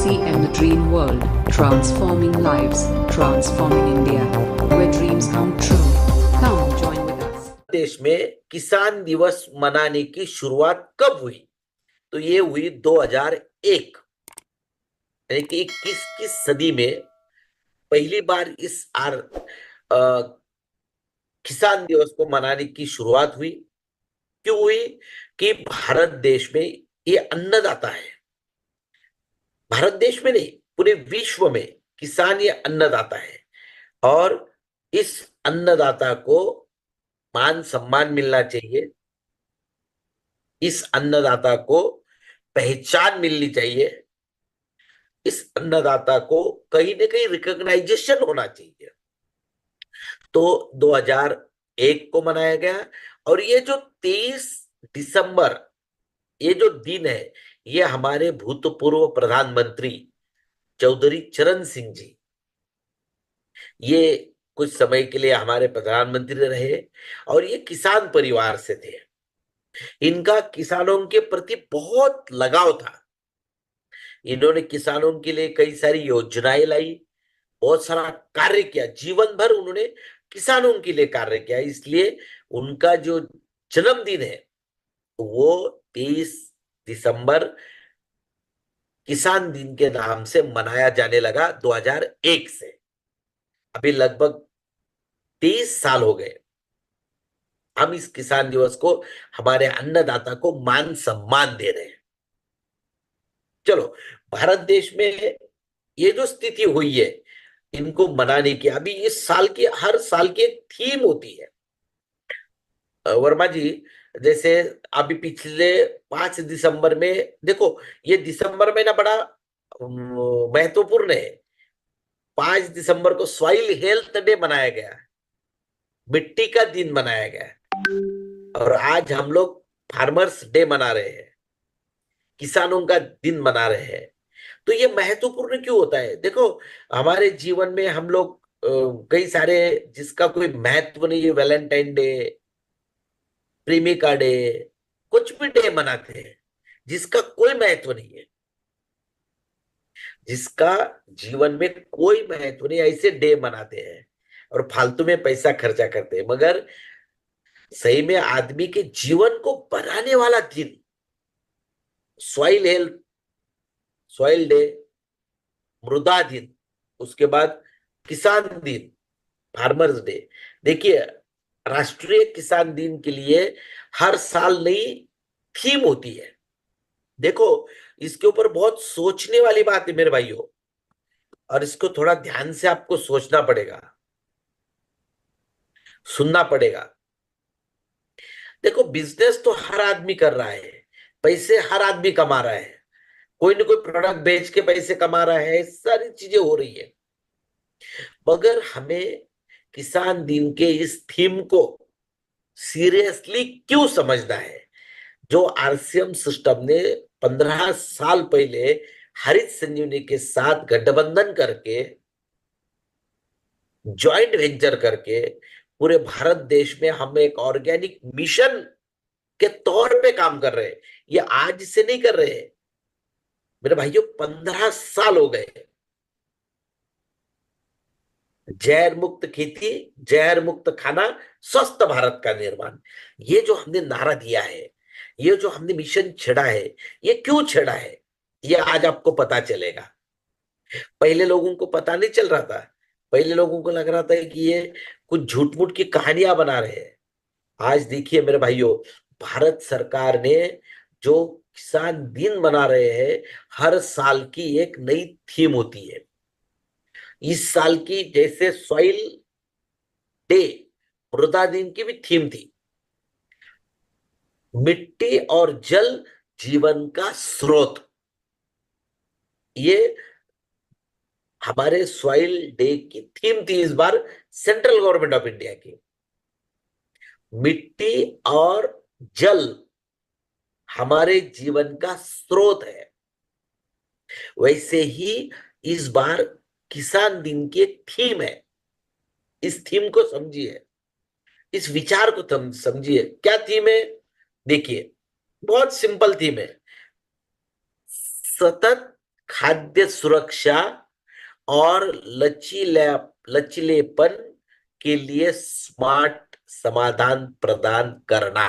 TCM The Dream World, transforming lives, transforming India, where dreams come true. Come join with us. देश में किसान दिवस मनाने की शुरुआत कब हुई? तो ये हुई 2001, यानी कि 21 सदी में पहली बार इस किसान दिवस को मनाने की शुरुआत हुई। क्यों हुई? कि भारत देश में ये अन्नदाता है। भारत देश में नहीं, पूरे विश्व में किसान ये अन्नदाता है और इस अन्नदाता को मान सम्मान मिलना चाहिए। इस अन्नदाता को पहचान मिलनी चाहिए। इस अन्नदाता को कहीं ना कहीं रिकॉग्नाइजेशन होना चाहिए। तो 2001 को मनाया गया और ये जो 23 दिसंबर ये जो दिन है, ये हमारे भूतपूर्व प्रधानमंत्री चौधरी चरण सिंह जी, ये कुछ समय के लिए हमारे प्रधानमंत्री रहे और ये किसान परिवार से थे। इनका किसानों के प्रति बहुत लगाव था। इन्होंने किसानों के लिए कई सारी योजनाएं लाई, बहुत सारा कार्य किया। जीवन भर उन्होंने किसानों के लिए कार्य किया। इसलिए उनका जो जन्मदिन है वो 23 दिसंबर किसान दिन के नाम से मनाया जाने लगा 2001 से। अभी लगभग 30 साल हो गए। हम इस किसान दिवस को हमारे अन्नदाता को मान सम्मान दे रहे हैं। चलो, भारत देश में ये जो स्थिति हुई है इनको मनाने की, अभी इस साल की, हर साल की एक थीम होती है। वर्मा जी, जैसे अभी पिछले 5 दिसंबर में देखो, ये दिसंबर महीना बड़ा महत्वपूर्ण है। 5 दिसंबर को सॉइल हेल्थ डे मनाया गया है, मिट्टी का दिन मनाया गया है। और आज हम लोग फार्मर्स डे मना रहे हैं, किसानों का दिन मना रहे हैं। तो ये महत्वपूर्ण क्यों होता है? देखो, हमारे जीवन में हम लोग कई सारे, जिसका कोई महत्व नहीं है, वैलेंटाइन डे, प्रेमिका डे, कुछ भी डे मनाते हैं जिसका कोई महत्व नहीं है, जिसका जीवन में कोई महत्व नहीं, ऐसे डे मनाते हैं और फालतू में पैसा खर्चा करते हैं। मगर सही में आदमी के जीवन को बनाने वाला दिन, सॉइल हेल्थ, सॉइल डे, मृदा दिन, उसके बाद किसान दिन, फार्मर्स डे। देखिए, राष्ट्रीय किसान दिन के लिए हर साल नई थीम होती है। देखो, इसके ऊपर बहुत सोचने वाली बात है मेरे भाइयों, और इसको थोड़ा ध्यान से आपको सोचना पड़ेगा, सुनना पड़ेगा। देखो, बिजनेस तो हर आदमी कर रहा है, पैसे हर आदमी कमा रहा है, कोई ना कोई प्रोडक्ट बेच के पैसे कमा रहा है, सारी चीजें हो रही है। मगर हमें किसान दिन के इस थीम को सीरियसली क्यों समझना है? जो आरसीएम सिस्टम ने 15 साल पहले हरित संजीवनी के साथ गठबंधन करके, ज्वाइंट वेंचर करके पूरे भारत देश में हम एक ऑर्गेनिक मिशन के तौर पे काम कर रहे हैं। ये आज से नहीं कर रहे हैं मेरे भाइयों, 15 साल हो गए। जहर मुक्त खेती, जहर मुक्त खाना, स्वस्थ भारत का निर्माण, ये जो हमने नारा दिया है, ये जो हमने मिशन छेड़ा है, ये क्यों छेड़ा है ये आज आपको पता चलेगा। पहले लोगों को पता नहीं चल रहा था। पहले लोगों को लग रहा था कि ये कुछ झूठ मूठ की कहानियां बना रहे हैं। आज देखिए मेरे भाइयों, भारत सरकार ने जो किसान दिन मना रहे हैं, हर साल की एक नई थीम होती है। इस साल की जैसे सॉइल डे, मृदा दिन की भी थीम थी, मिट्टी और जल जीवन का स्रोत। ये हमारे सॉइल डे की थीम थी इस बार सेंट्रल गवर्नमेंट ऑफ इंडिया की। मिट्टी और जल हमारे जीवन का स्रोत है। वैसे ही इस बार किसान दिन की एक थीम है। इस थीम को समझिए, इस विचार को समझिए। क्या थीम है? देखिए, बहुत सिंपल थीम है, सतत खाद्य सुरक्षा और लचीलेपन के लिए स्मार्ट समाधान प्रदान करना।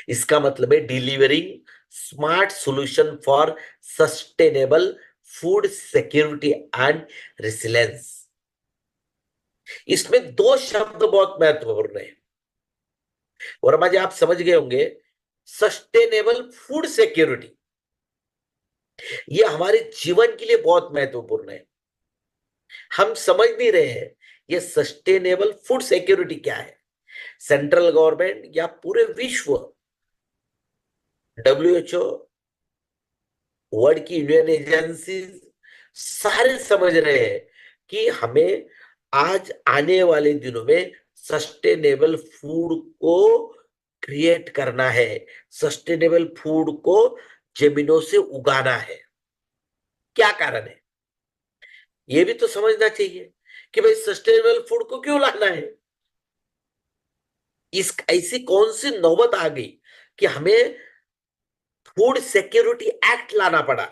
इसका मतलब है delivering smart solution for sustainable food security and resilience. इसमें दो शब्द बहुत महत्वपूर्ण है, वर्मा जी आप समझ गए होंगे। सस्टेनेबल फूड सिक्योरिटी ये हमारे जीवन के लिए बहुत महत्वपूर्ण है। हम समझ नहीं रहे हैं ये सस्टेनेबल फूड सिक्योरिटी क्या है। सेंट्रल गवर्नमेंट या पूरे विश्व, WHO, वर्ल्ड की यूनियन एजेंसी सारे समझ रहे हैं कि हमें आज आने वाले दिनों में सस्टेनेबल फूड को क्रिएट करना है, सस्टेनेबल फूड को जमीनों से उगाना है। क्या कारण है ये भी तो समझना चाहिए कि भाई सस्टेनेबल फूड को क्यों लाना है। इस ऐसी कौन सी नौबत आ गई कि हमें फूड सिक्योरिटी एक्ट लाना पड़ा।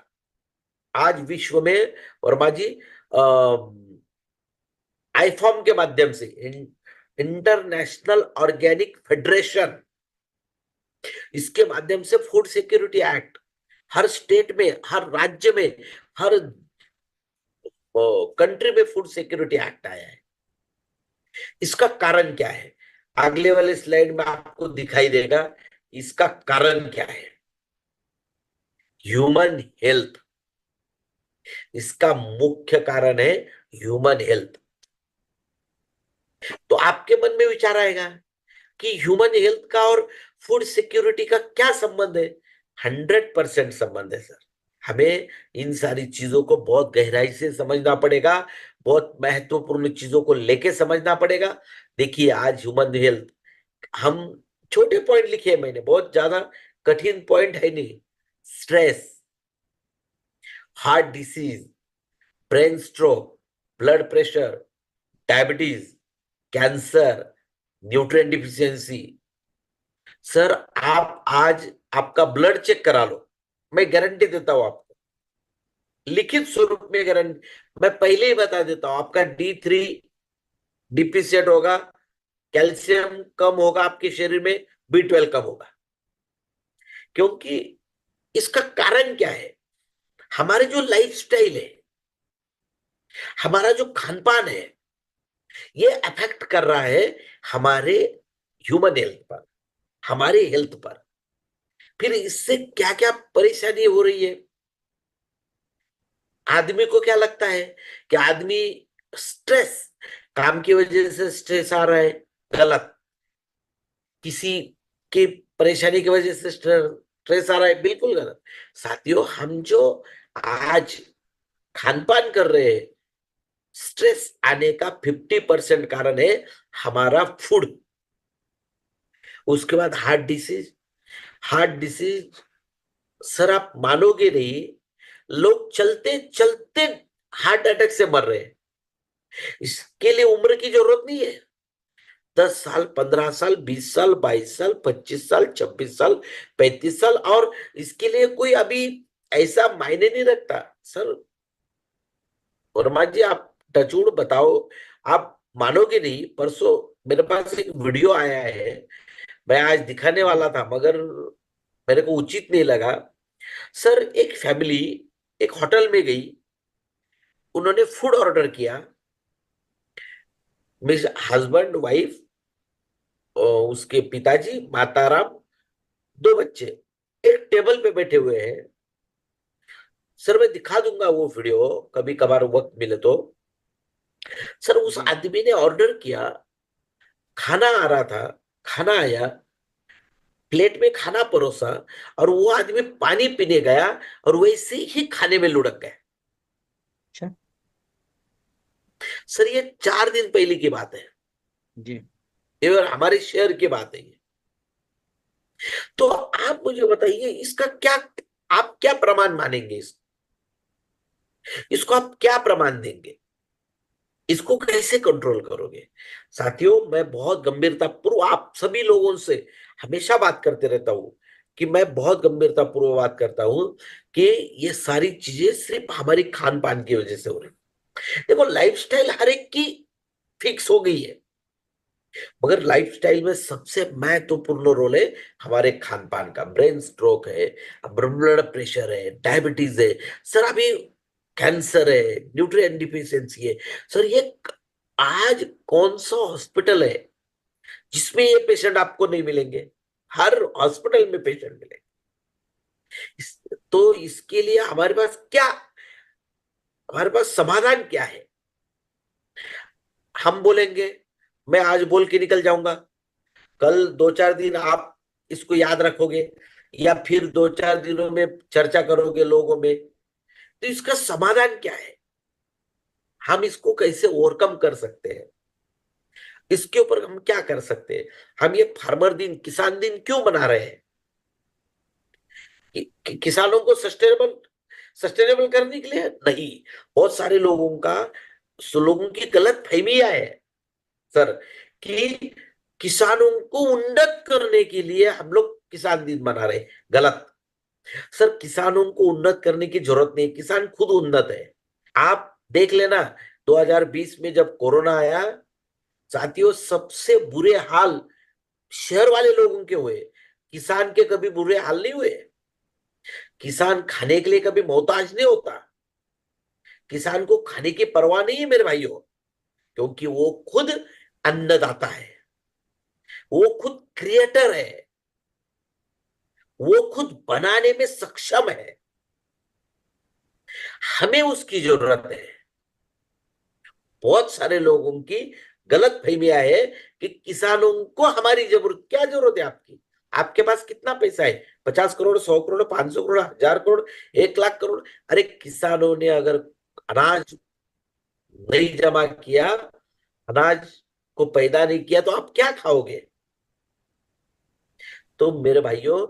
आज विश्व में वर्मा जी आईफॉर्म के माध्यम से, इंटरनेशनल ऑर्गेनिक फेडरेशन, इसके माध्यम से फूड सिक्योरिटी एक्ट हर स्टेट में, हर राज्य में, हर कंट्री में फूड सिक्योरिटी एक्ट आया है। इसका कारण क्या है अगले वाले स्लाइड में आपको दिखाई देगा। इसका कारण क्या है, ह्यूमन हेल्थ। इसका मुख्य कारण है ह्यूमन हेल्थ। तो आपके मन में विचार आएगा कि ह्यूमन हेल्थ का और फूड सिक्योरिटी का क्या संबंध है। 100% संबंध है सर। हमें इन सारी चीजों को बहुत गहराई से समझना पड़ेगा, बहुत महत्वपूर्ण चीजों को लेके समझना पड़ेगा। देखिए आज ह्यूमन हेल्थ, हम छोटे पॉइंट लिखे हैं मैंने, बहुत ज्यादा कठिन पॉइंट है नहीं। Stress, heart disease, brain stroke, blood pressure, diabetes, cancer, nutrient deficiency. Sir आप आज आपका ब्लड चेक करा लो, मैं गारंटी देता हूं आपको, लिखित स्वरूप में गारंटी, मैं पहले ही बता देता हूं, आपका D3 डिफिशिएंट होगा, कैल्शियम कम होगा आपके शरीर में, B12 कम होगा। क्योंकि इसका कारण क्या है, हमारे जो लाइफस्टाइल है, हमारा जो खान पान है, ये अफेक्ट कर रहा है हमारे ह्यूमन हेल्थ पर, हमारे हेल्थ पर। फिर इससे क्या क्या परेशानी हो रही है। आदमी को क्या लगता है कि आदमी स्ट्रेस, काम की वजह से स्ट्रेस आ रहा है, गलत। किसी की परेशानी की वजह से स्ट्रेस आ रहा है, बिल्कुल गलत। साथियों हम जो आज खान पान कर रहे हैं, स्ट्रेस आने का 50% कारण है हमारा फूड। उसके बाद heart disease. Heart disease sir आप मानोगे नहीं, लोग चलते चलते हार्ट अटैक से मर रहे हैं। इसके लिए उम्र की जरूरत नहीं है। 10 साल, 15 साल, 20 साल, 22 साल, 25 साल, 26 साल, 35 साल, और इसके लिए कोई अभी ऐसा मायने नहीं रखता सर। वर्मा जी आप टचवुड बताओ, आप मानोगे नहीं, परसों मेरे पास एक वीडियो आया है, मैं आज दिखाने वाला था मगर मेरे को उचित नहीं लगा। सर एक फैमिली एक होटल में गई, उन्होंने फूड ऑर्डर किया, मिस हस्बैंड वाइफ, उसके पिताजी, माताराम, 2 बच्चे एक टेबल पे बैठे हुए हैं। सर मैं दिखा दूंगा वो वीडियो कभी कभार वक्त मिले तो। सर उस आदमी ने ऑर्डर किया, खाना आ रहा था, खाना आया, प्लेट में खाना परोसा, और वो आदमी पानी पीने गया और वैसे ही खाने में लुढ़क गया। अच्छा सर ये 4 दिन पहले की बात है, जी। ये हमारे शहर की बात है। तो आप मुझे बताइए इसका क्या, आप क्या प्रमाण मानेंगे, इसको आप क्या प्रमाण देंगे, इसको कैसे कंट्रोल करोगे। साथियों मैं बहुत गंभीरता पूर्व आप सभी लोगों से हमेशा बात करते रहता हूं कि मैं बहुत गंभीरता पूर्वक बात करता हूं कि ये सारी चीजें सिर्फ हमारी खान पान की वजह से हो रही। देखो, लाइफस्टाइल हर एक की फिक्स हो गई है, मगर लाइफस्टाइल में सबसे महत्वपूर्ण रोल है हमारे खान पान का। ब्रेन स्ट्रोक है, ब्लड प्रेशर है, डायबिटीज है सर, अभी कैंसर है, न्यूट्रिएंट डिफिशियंसी है सर। ये आज कौन सा हॉस्पिटल है जिसमें ये पेशेंट आपको नहीं मिलेंगे? हर हॉस्पिटल में पेशेंट मिलेंगे। तो इसके लिए हमारे पास क्या, हमारे पास समाधान क्या है? हम बोलेंगे, मैं आज बोल के निकल जाऊंगा, कल 2-4 दिन आप इसको याद रखोगे, या फिर 2-4 दिनों में चर्चा करोगे लोगों में। तो इसका समाधान क्या है? हम इसको कैसे ओवरकम कर सकते हैं? इसके ऊपर हम क्या कर सकते हैं? हम ये फार्मर दिन, किसान दिन क्यों मना रहे हैं? किसानों को सस्टेनेबल सस्टेनेबल करने के लिए नहीं। बहुत सारे लोगों की गलत फहमियां है सर, कि किसानों को उन्नत करने के लिए हम लोग किसान दिन मना रहे हैं। गलत सर, किसानों को उन्नत करने की जरूरत नहीं, किसान खुद उन्नत है। आप देख लेना, 2020 में जब कोरोना आया साथियों, सबसे बुरे हाल शहर वाले लोगों के हुए, किसान के कभी बुरे हाल नहीं हुए। किसान खाने के लिए कभी मोहताज नहीं होता, किसान को खाने की परवाह नहीं है मेरे भाइयों, क्योंकि वो खुद अन्नदाता है, वो खुद क्रिएटर है, वो खुद बनाने में सक्षम है। हमें उसकी जरूरत है। बहुत सारे लोगों की गलत फहमियां है कि किसानों को हमारी जरूरत, क्या जरूरत है आपकी? आपके पास कितना पैसा है? 50 करोड़, 100 करोड़, 500 करोड़, 1000 करोड़, 1 लाख करोड़? अरे किसानों ने अगर अनाज नहीं जमा किया, अनाज को पैदा नहीं किया, तो आप क्या खाओगे? तो मेरे भाइयों,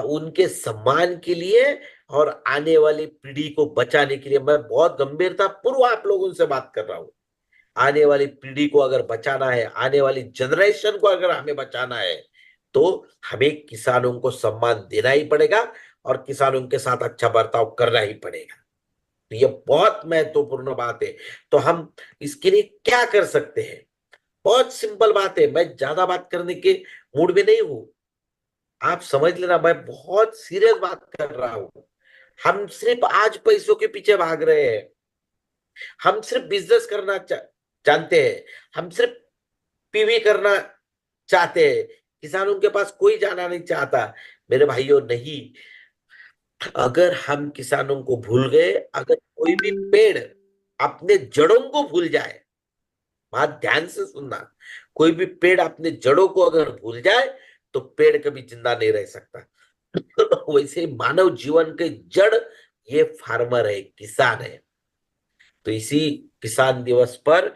उनके सम्मान के लिए और आने वाली पीढ़ी को बचाने के लिए मैं बहुत गंभीरता पूर्व आप लोगों से बात कर रहा हूं। आने वाली पीढ़ी को अगर बचाना है, आने वाली जनरेशन को अगर हमें बचाना है, तो हमें किसानों को सम्मान देना ही पड़ेगा और किसानों के साथ अच्छा बर्ताव करना ही पड़ेगा। तो ये बहुत महत्वपूर्ण बात है। तो हम इसके लिए क्या कर सकते हैं? बहुत सिंपल बात है, मैं ज्यादा बात करने के मूड में नहीं हूं। आप समझ लेना, मैं बहुत सीरियस बात कर रहा हूं। हम सिर्फ आज पैसों के पीछे भाग रहे हैं, हम सिर्फ बिजनेस करना जानते हैं, हम सिर्फ पीवी करना चाहते हैं, किसानों के पास कोई जाना नहीं चाहता। मेरे भाइयों, नहीं, अगर हम किसानों को भूल गए, अगर कोई भी पेड़ अपने जड़ों को भूल जाए, बात ध्यान से सुनना, कोई भी पेड़ अपने जड़ों को अगर भूल जाए तो पेड़ कभी जिंदा नहीं रह सकता। वैसे मानव जीवन के जड़ ये फार्मर है, किसान है। तो इसी किसान दिवस पर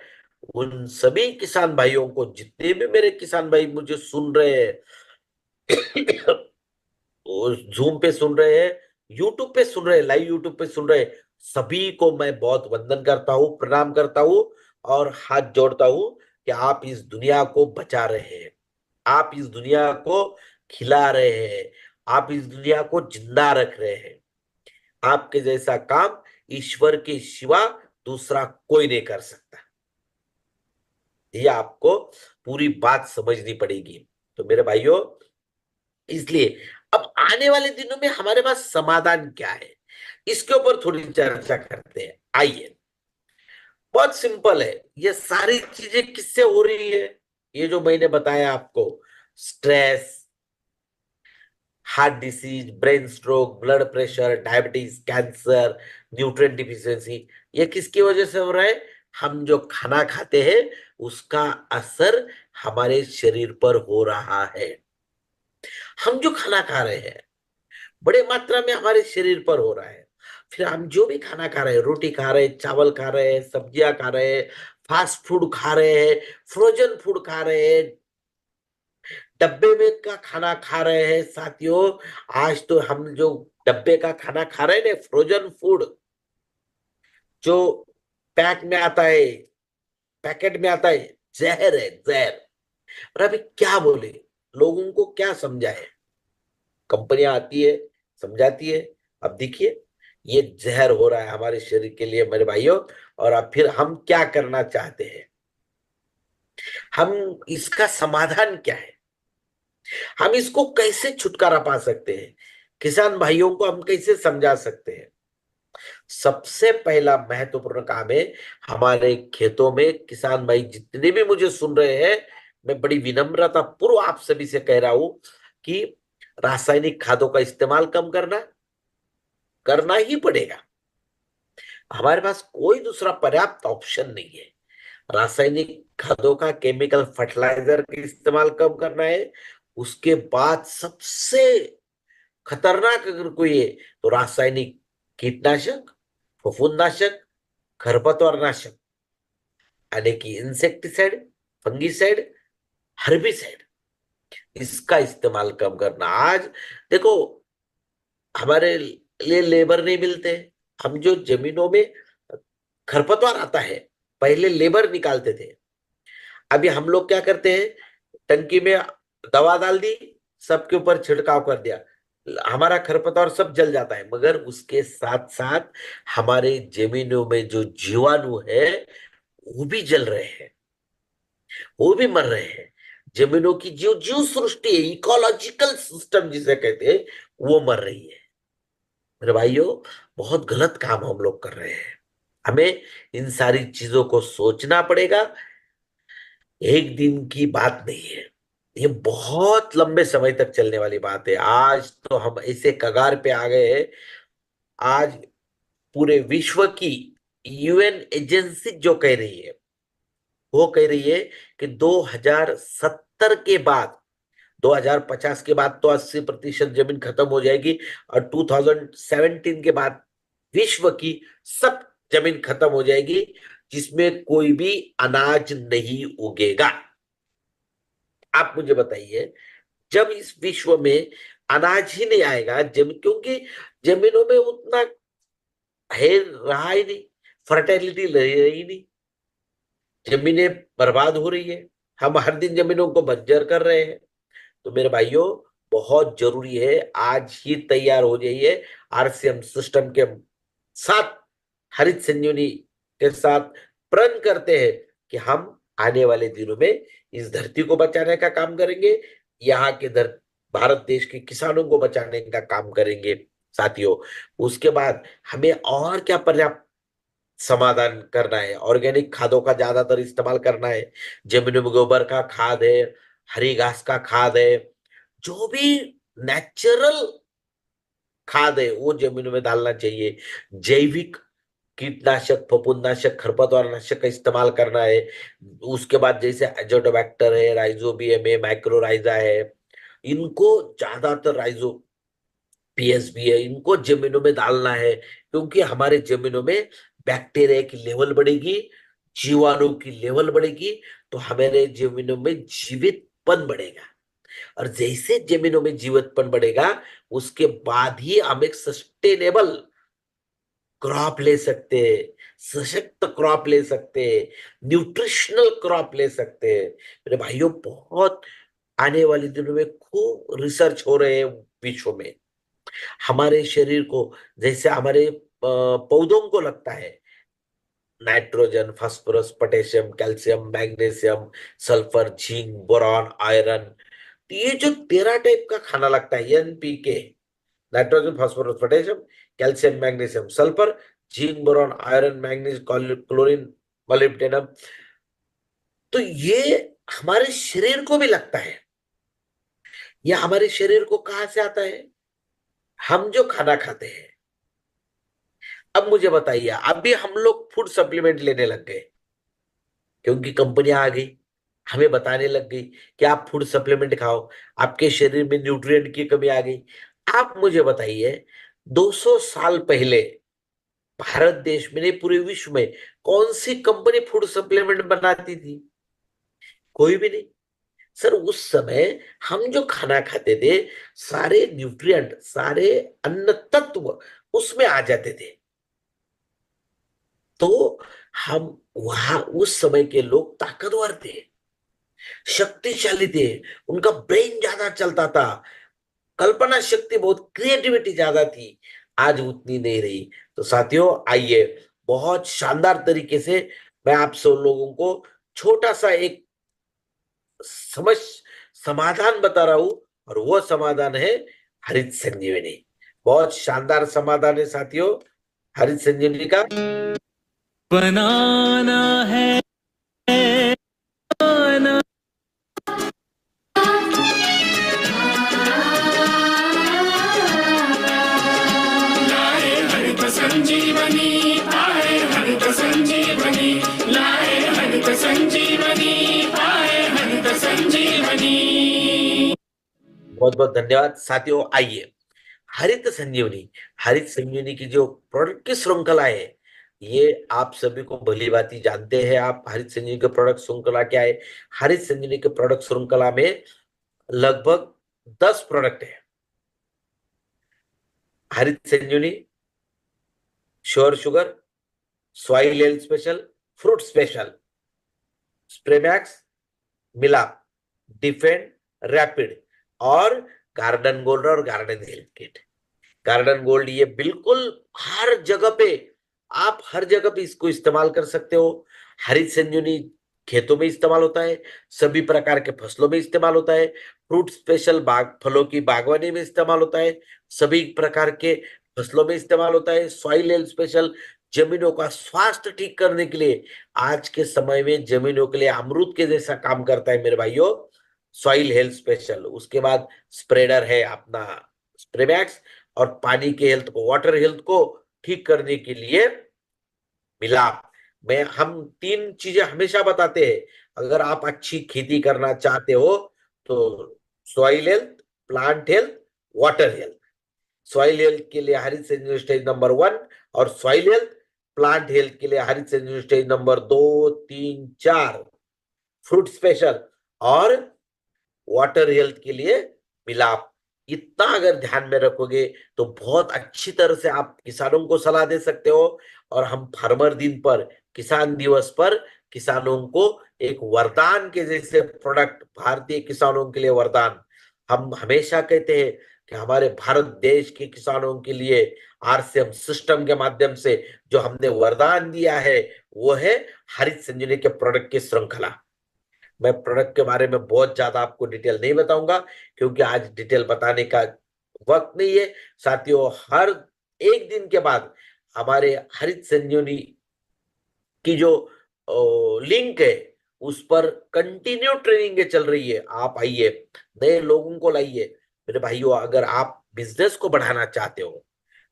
उन सभी किसान भाइयों को, जितने भी मेरे किसान भाई मुझे सुन रहे हैं, जूम पे सुन रहे हैं, यूट्यूब पे सुन रहे हैं, लाइव यूट्यूब पे सुन रहे हैं, सभी को मैं बहुत वंदन करता हूँ, प्रणाम करता हूँ और हाथ जोड़ता हूँ कि आप इस दुनिया को बचा रहे हैं, आप इस दुनिया को खिला रहे हैं, आप इस दुनिया को जिंदा रख रहे हैं। आपके जैसा काम ईश्वर के सिवा दूसरा कोई नहीं कर सकता। ये आपको पूरी बात समझनी पड़ेगी। तो मेरे भाइयों, इसलिए अब आने वाले दिनों में हमारे पास समाधान क्या है, इसके ऊपर थोड़ी चर्चा करते हैं। आइए, बहुत सिंपल है। ये सारी चीजें किससे हो रही है? ये जो मैंने बताया आपको, stress, heart disease, brain stroke, blood pressure, diabetes, cancer, nutrient deficiency, ये किसकी वजह से हो रहा है? हम जो खाना खाते हैं उसका असर हमारे शरीर पर हो रहा है। हम जो खाना खा रहे हैं बड़े मात्रा में हमारे शरीर पर हो रहा है। फिर हम जो भी खाना खा रहे हैं, रोटी खा रहे हैं, चावल खा रहे हैं, सब्जियां खा रहे हैं, फास्ट फूड खा रहे हैं, फ्रोजन फूड खा रहे हैं, डब्बे में का खाना खा रहे हैं साथियों। आज तो हम जो डब्बे का खाना खा रहे हैं ना, फ्रोजन फूड जो पैक में आता है, पैकेट में आता है, जहर है, जहर। और अभी क्या बोले, लोगों को क्या समझाए? कंपनियां आती है, समझाती है, अब देखिए ये जहर हो रहा है हमारे शरीर के लिए मेरे भाइयों। और अब फिर हम क्या करना चाहते हैं, हम इसका समाधान क्या है, हम इसको कैसे छुटकारा पा सकते हैं, किसान भाइयों को हम कैसे समझा सकते हैं। सबसे पहला महत्वपूर्ण काम है, हमारे खेतों में किसान भाई जितने भी मुझे सुन रहे हैं, मैं बड़ी विनम्रता पूर्व आप सभी से कह रहा हूं कि रासायनिक खादों का इस्तेमाल कम करना ही पड़ेगा। हमारे पास कोई दूसरा पर्याप्त ऑप्शन नहीं है। रासायनिक खादों का, केमिकल फर्टिलाइजर का इस्तेमाल कम करना है। उसके बाद सबसे खतरनाक अगर कोई है तो रासायनिक कीटनाशक, फफूंदनाशक, खरपतवारनाशक, यानी कि इंसेक्टिसाइड, फंगिसाइड, हर्बिसाइड, इसका इस्तेमाल कम करना। आज देखो हमारे लिए लेबर नहीं मिलते, हम जो जमीनों में खरपतवार आता है पहले लेबर निकालते थे, अभी हम लोग क्या करते हैं, टंकी में दवा डाल दी, सबके ऊपर छिड़काव कर दिया, हमारा खरपतवार सब जल जाता है। मगर उसके साथ साथ हमारे जमीनों में जो जीवाणु है वो भी जल रहे हैं, वो भी मर रहे हैं। जमीनों की जो जीव सृष्टि है, इकोलॉजिकल सिस्टम जिसे कहते हैं, वो मर रही है। मेरे भाइयों, बहुत गलत काम हम लोग कर रहे हैं। हमें इन सारी चीजों को सोचना पड़ेगा, एक दिन की बात नहीं है, ये बहुत लंबे समय तक चलने वाली बात है। आज तो हम ऐसे कगार पे आ गए हैं, आज पूरे विश्व की यूएन एजेंसी जो कह रही है, वो कह रही है कि 2070 के बाद, 2050 के बाद तो 80% जमीन खत्म हो जाएगी, और 2017 के बाद विश्व की सब जमीन खत्म हो जाएगी, जिसमें कोई भी अनाज नहीं उगेगा। आप मुझे बताइए, जब इस विश्व में अनाज ही नहीं आएगा, जमीन, क्योंकि जमीनों में उतना है रहा ही नहीं, फर्टिलिटी रही नहीं, जमीनें बर्बाद हो रही है, हम हर दिन जमीनों को बंजर कर रहे हैं। तो मेरे भाइयों, बहुत जरूरी है आज ही तैयार हो जाइए, आरसीएम सिस्टम के साथ, हरित संजीवनी के साथ प्रण करते हैं कि हम आने वाले दिनों में इस धरती को बचाने का काम करेंगे, यहाँ के भारत देश के किसानों को बचाने का काम करेंगे साथियों। उसके बाद हमें और क्या पर्याप्त समाधान करना है, ऑर्गेनिक खादों का ज्यादातर इस्तेमाल करना है, जमीनों में गोबर का खाद है, हरी घास का खाद है, जो भी नेचुरल खाद है वो जमीनों में डालना चाहिए। जैविक कीटनाशक, फफूंदनाशक, खरपतवारनाशक का इस्तेमाल करना है। उसके बाद जैसे एजोटोबैक्टर है, राइजोबियम है, माइक्रोराइजा है, इनको ज्यादातर राइजो पीएसबी है, इनको जमीनों में डालना है, क्योंकि हमारे जमीनों में बैक्टीरिया की लेवल बढ़ेगी, जीवाणु की लेवल बढ़ेगी, तो हमारे जमीनों में जीवितपन बढ़ेगा। और जैसे जमीनों में जीवितपन बढ़ेगा, उसके बाद ही हम एक सस्टेनेबल क्रॉप ले सकते हैं, सशक्त क्रॉप ले सकते हैं, न्यूट्रिशनल क्रॉप ले सकते हैं। मेरे भाइयों, बहुत आने वाले दिनों में खूब रिसर्च हो रहे हैं विश्व में। हमारे शरीर को, जैसे हमारे पौधों को लगता है nitrogen, phosphorus, potassium, calcium, magnesium, sulphur, zinc, boron, iron, तो ये जो 13 टाइप का खाना लगता है, NPK, nitrogen, phosphorus, potassium, calcium, magnesium, sulphur, zinc, boron, iron, manganese, chlorine, molybdenum, तो ये हमारे शरीर को भी लगता है। यह हमारे शरीर को कहां से आता है, हम जो खाना खाते हैं। अब मुझे बताइए, अभी हम लोग फूड सप्लीमेंट लेने लग गए, क्योंकि कंपनियां आ गई, हमें बताने लग गई कि आप फूड सप्लीमेंट खाओ, आपके शरीर में न्यूट्रिएंट की कमी आ गई। आप मुझे बताइए, 200 साल पहले भारत देश में नहीं, पूरे विश्व में कौन सी कंपनी फूड सप्लीमेंट बनाती थी? कोई भी नहीं। सर, उस समय हम जो खाना खाते थे, सारे न्यूट्रिएंट, सारे अन्न तत्व उसमें आ जाते थे। तो हम वहां, उस समय के लोग ताकतवर थे, शक्तिशाली थे, उनका ब्रेन ज्यादा चलता था, कल्पना शक्ति बहुत, क्रिएटिविटी ज्यादा थी, आज उतनी नहीं रही। तो साथियों आइए, बहुत शानदार तरीके से मैं आप सब लोगों को छोटा सा एक समझ समाधान बता रहा हूं, और वो समाधान है हरित संजीवनी। बहुत शानदार समाधान है साथियों हरित संजीवनी का। बनाना है बनाना लाए हरित संजीवनी आए हरित संजीवनी लाए हरित संजीवनी आए हरित संजीवनी। बहुत बहुत धन्यवाद साथियों। आइए, हरित संजीवनी की जो प्रोडक्ट की श्रृंखला है, ये आप सभी को भली भांति जानते हैं। आप हरित संजीवनी के प्रोडक्ट श्रृंखला क्या है? हरित संजीवनी के प्रोडक्ट श्रृंखला में लगभग 10 प्रोडक्ट है। Harit Sanjeevani, sure sugar, soil health special, fruit special, Spraymax, Milap, defend, rapid और गार्डन गोल्ड और garden health kit. Garden gold ये बिल्कुल हर जगह पे, आप हर जगह पे इसको इस्तेमाल कर सकते हो। हरित संजीवनी खेतों में इस्तेमाल होता है, सभी प्रकार के फसलों में इस्तेमाल होता है, फ्रूट स्पेशल फलों की बागवानी में इस्तेमाल होता है, सभी प्रकार के फसलों में इस्तेमाल होता है। सॉइल हेल्थ स्पेशल जमीनों का स्वास्थ्य ठीक करने के लिए, आज के समय में जमीनों के लिए अमृत के जैसा काम करता है मेरे भाइयों, सॉइल हेल्थ स्पेशल। उसके बाद स्प्रेडर है अपना स्प्रेमैक्स, और पानी के हेल्थ को, वाटर हेल्थ को ठीक करने के लिए मिलाप। में हम 3 चीजें हमेशा बताते हैं, अगर आप अच्छी खेती करना चाहते हो तो soil health, plant health, water health. Soil health के लिए हरित संजीवनी स्टेज नंबर 1, और सॉइल हेल्थ प्लांट हेल्थ के लिए हरित संजीवनी स्टेज नंबर 2, 3, 4 फ्रूट स्पेशल, और वाटर हेल्थ के लिए मिलाप। इतना अगर ध्यान में रखोगे तो बहुत अच्छी तरह से आप किसानों को सलाह दे सकते हो। और हम फार्मर दिन पर, किसान दिवस पर किसानों को एक वरदान के जैसे प्रोडक्ट, भारतीय किसानों के लिए वरदान। हम हमेशा कहते हैं कि हमारे भारत देश के किसानों के लिए आरसीएम सिस्टम के माध्यम से जो हमने वरदान दिया है, वो है हरित संजीवनी के प्रोडक्ट की श्रृंखला। मैं प्रोडक्ट के बारे में बहुत ज्यादा आपको डिटेल नहीं बताऊंगा, क्योंकि आज डिटेल बताने का वक्त नहीं है साथियों। हर एक दिन के बाद हमारे हरित संजीवनी की जो लिंक है, उस पर कंटिन्यू ट्रेनिंग चल रही है। आप आइए, नए लोगों को लाइए मेरे भाइयों। अगर आप बिजनेस को बढ़ाना चाहते हो,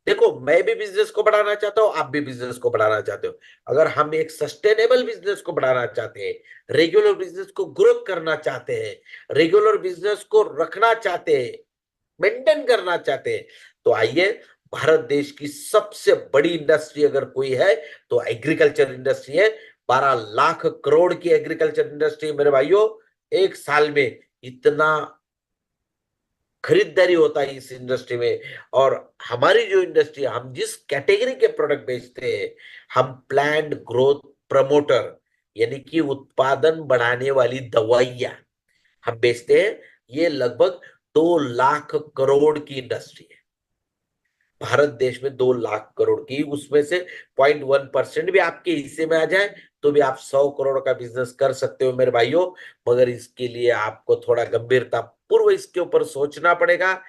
देखो मैं भी बिजनेस को बढ़ाना चाहता हूं, आप भी बिजनेस को बढ़ाना चाहते हो। अगर हम एक सस्टेनेबल बिजनेस को बढ़ाना चाहते हैं, रेगुलर बिजनेस को ग्रोथ करना चाहते हैं, रेगुलर बिजनेस को रखना चाहते हैं, मेंटेन करना चाहते हैं, तो आइए, भारत देश की सबसे बड़ी इंडस्ट्री अगर कोई है तो एग्रीकल्चर इंडस्ट्री है। 12 लाख करोड़ की एग्रीकल्चर इंडस्ट्री मेरे भाइयों। एक साल में इतना खरीदारी होता है इस इंडस्ट्री में। और हमारी जो इंडस्ट्री, हम जिस कैटेगरी के प्रोडक्ट बेचते हैं, हम प्लांट ग्रोथ प्रमोटर, यानी कि उत्पादन बढ़ाने वाली दवाइयां हम बेचते हैं। ये लगभग 2 लाख करोड़ की इंडस्ट्री है। भारत देश में 2 लाख करोड़ की, उसमें से 0.1% भी आपके हिस्से में आ जाए तो भी आप 100 करोड़ का बिजनेस कर सकते हो मेरे भाइयों। मगर इसके लिए आपको थोड़ा गंभीरता पूर्व इसके ऊपर सोचना पड़ेगा,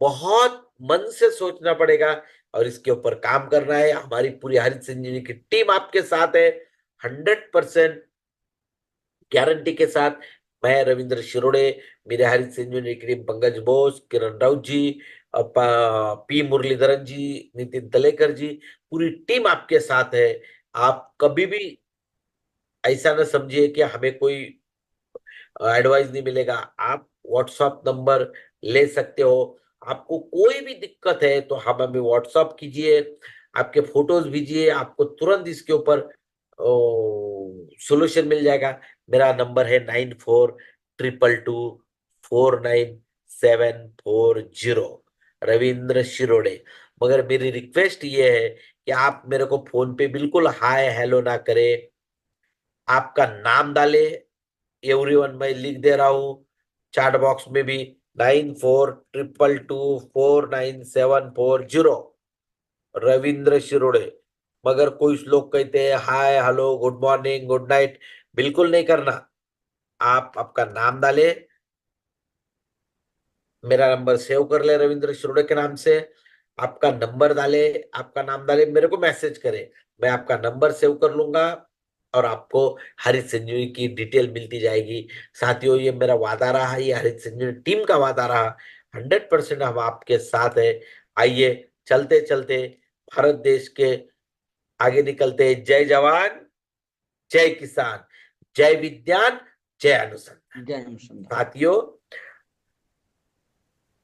बहुत मन से सोचना पड़ेगा, और इसके ऊपर काम करना है। हमारी पूरी हरित संजीवनी की टीम आपके साथ है, 100% गारंटी के साथ। मैं रविंद्र शिरोड़े, मेरे हरित संजीवनी की टीम पंकज बोस, किरण राउत जी, पी मुरलीधरन जी, नितिन तलेकर जी, पूरी टीम आपके साथ है। आप कभी भी ऐसा ना समझिए कि हमें कोई एडवाइस नहीं मिलेगा। आप व्हाट्सएप नंबर ले सकते हो, आपको कोई भी दिक्कत है तो हम हमें व्हाट्सएप कीजिए, आपके फोटोज भेजिए, आपको तुरंत इसके ऊपर सोल्यूशन मिल जाएगा। मेरा नंबर है 9422249740, रविंद्र शिरोड़े। मगर मेरी रिक्वेस्ट ये है कि आप मेरे को फोन पे बिल्कुल हाय हेलो ना करें, आपका नाम डाले, एवरीवन मैं लिख दे रहा हूं, चैट बॉक्स में भी 9422249740। रविंद्र शिरोड़े। मगर कुछ लोग कहते हैं hi hello good morning good night, बिल्कुल नहीं करना। आप आपका नाम डाले, मेरा नंबर सेव कर ले रविंद्र शिरोड़े के नाम से, आपका नंबर डाले, आपका नाम डाले, मेरे को मैसेज करे, मैं आपका नंबर सेव कर लूंगा और आपको हरित संजीवनी की डिटेल मिलती जाएगी। साथियों, ये मेरा वादा रहा, ये हरित संजीवनी टीम का वादा रहा, 100% हम आपके साथ है। आइए चलते चलते भारत देश के आगे निकलते हैं। जय जवान, जय किसान, जय विज्ञान, जय अनुसंधान। जय अनुसंधान। साथियों,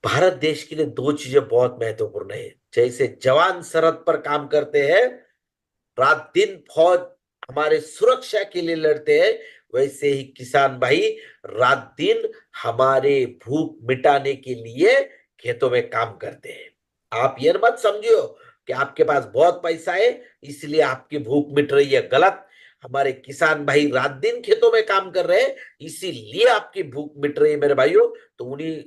भारत देश के लिए दो चीजें बहुत महत्वपूर्ण है। जैसे जवान सरहद पर काम करते हैं, रात दिन फौज हमारे सुरक्षा के लिए लड़ते हैं, वैसे ही किसान भाई रात दिन हमारे भूख मिटाने के लिए खेतों में काम करते हैं। आप ये मत समझियो कि आपके पास बहुत पैसा है इसलिए आपकी भूख मिट रही है, गलत। हमारे किसान भाई रात दिन खेतों में काम कर रहे हैं इसीलिए आपकी भूख मिट रही है मेरे भाइयों। तो उन्हीं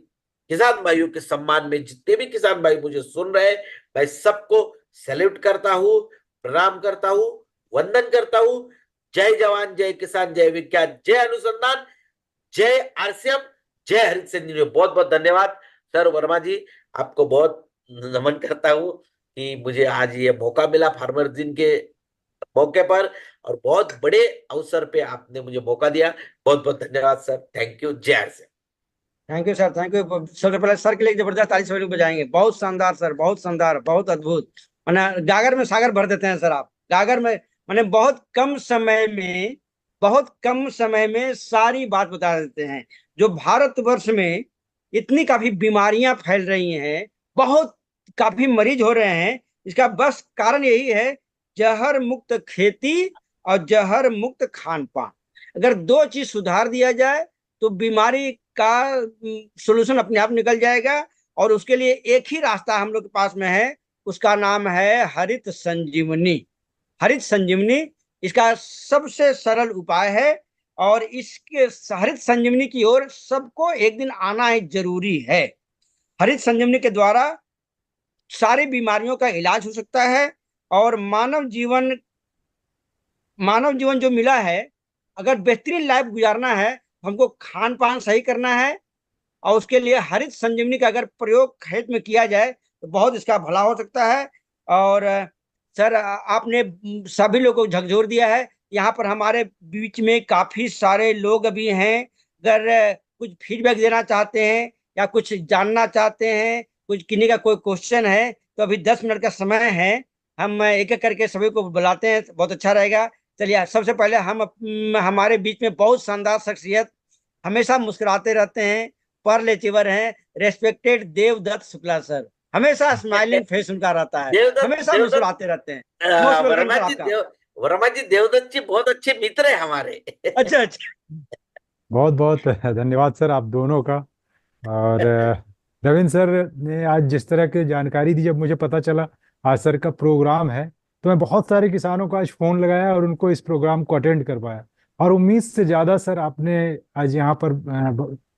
किसान भाइयों के सम्मान में जितने भी किसान भाई मुझे सुन रहे हैं, मैं सबको सैल्यूट करता हूं, प्रणाम करता हूं, वंदन करता हूं। जय जवान, जय किसान, जय विज्ञान, जय अनुसंधान, जय आरसीएम, जय हरित संजीवनी। बहुत बहुत धन्यवाद सर वर्मा जी, आपको बहुत नमन करता हूं कि मुझे आज ये मौका मिला फार्मर दिन के मौके पर, और बहुत बड़े अवसर पे आपने मुझे मौका दिया। बहुत बहुत धन्यवाद सर, थैंक यू। जय RCM. Thank you sir, thank you. सबसे पहले सर के लिए जबरदस्त ताली सभी लोग बजाएंगे। बहुत शानदार सर, बहुत शानदार, बहुत अद्भुत। माने गागर में सागर भर देते हैं सर आप। गागर में माने बहुत कम समय में सारी बात बता देते हैं। जो भारतवर्ष में इतनी काफी बीमारियां फैल रही हैं, बहुत काफी मरीज हो रहे हैं, इसका बस कारण यही है जहर मुक्त खेती और जहर मुक्त खान पान। अगर दो चीज सुधार दिया जाए तो बीमारी का सोल्यूशन अपने आप निकल जाएगा। और उसके लिए एक ही रास्ता हम लोग के पास में है, उसका नाम है हरित संजीवनी। हरित संजीवनी इसका सबसे सरल उपाय है और इसके हरित संजीवनी की ओर सबको एक दिन आना ही जरूरी है। हरित संजीवनी के द्वारा सारी बीमारियों का इलाज हो सकता है और मानव जीवन जो मिला है, अगर बेहतरीन लाइफ गुजारना है हमको खान पान सही करना है और उसके लिए हरित संजीवनी का अगर प्रयोग खेत में किया जाए तो बहुत इसका भला हो सकता है। और सर आपने सभी लोगों को झकझोर दिया है। यहाँ पर हमारे बीच में काफी सारे लोग अभी हैं, अगर कुछ फीडबैक देना चाहते हैं या कुछ जानना चाहते हैं, कुछ किन्हीं का कोई क्वेश्चन है तो अभी 10 मिनट का समय है, हम एक एक करके सभी को बुलाते हैं, बहुत अच्छा रहेगा। चलिए सबसे पहले हमारे बीच में बहुत शानदार शख्सियत, हमेशा मुस्कुराते रहते हैं, पर लेचिवर हैं, रेस्पेक्टेड देवदत्त शुक्ला सर। हमेशा स्माइलिंग फेस उनका रहता है, हमेशा मुस्कुराते रहते हैं। मोस्ट वेलकम सर आपका। वर्मा जी, देवदत्त जी बहुत अच्छे मित्र है हमारे। अच्छा अच्छा, बहुत बहुत धन्यवाद सर आप दोनों का। और रविंद्र सर ने आज जिस तरह की जानकारी दी, जब मुझे पता चला आज सर का प्रोग्राम है तो मैं बहुत सारे किसानों को आज फोन लगाया और उनको इस प्रोग्राम को अटेंड करवाया। और उम्मीद से ज़्यादा सर आपने आज यहाँ पर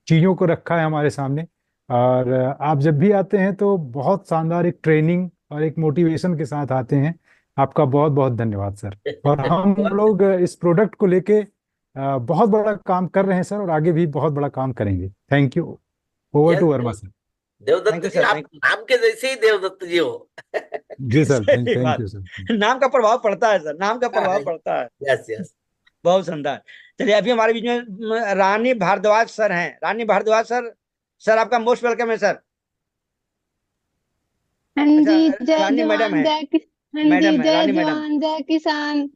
चीज़ों को रखा है हमारे सामने। और आप जब भी आते हैं तो बहुत शानदार एक ट्रेनिंग और एक मोटिवेशन के साथ आते हैं। आपका बहुत बहुत धन्यवाद सर। और हम लोग इस प्रोडक्ट को लेके बहुत बड़ा काम कर रहे हैं सर और आगे भी बहुत बड़ा काम करेंगे। Thank you. Over to Verma sir. Devdutt ji, आप नाम के जैसे ही देवदत्त जी हो। जी सर, थैंक यू सर। नाम का प्रभाव पड़ता है सर, नाम का प्रभाव पड़ता है। यस यस, बहुत शानदार। चलिए अभी हमारे बीच में रानी भारद्वाज सर हैं। रानी भारद्वाज सर, सर आपका मोस्ट वेलकम है सर। हाँ जी, अच्छा, जय रानी मैडम जवान है। हाँ मैडम जी, है, जय रानी मैडम। जवान जय किसान।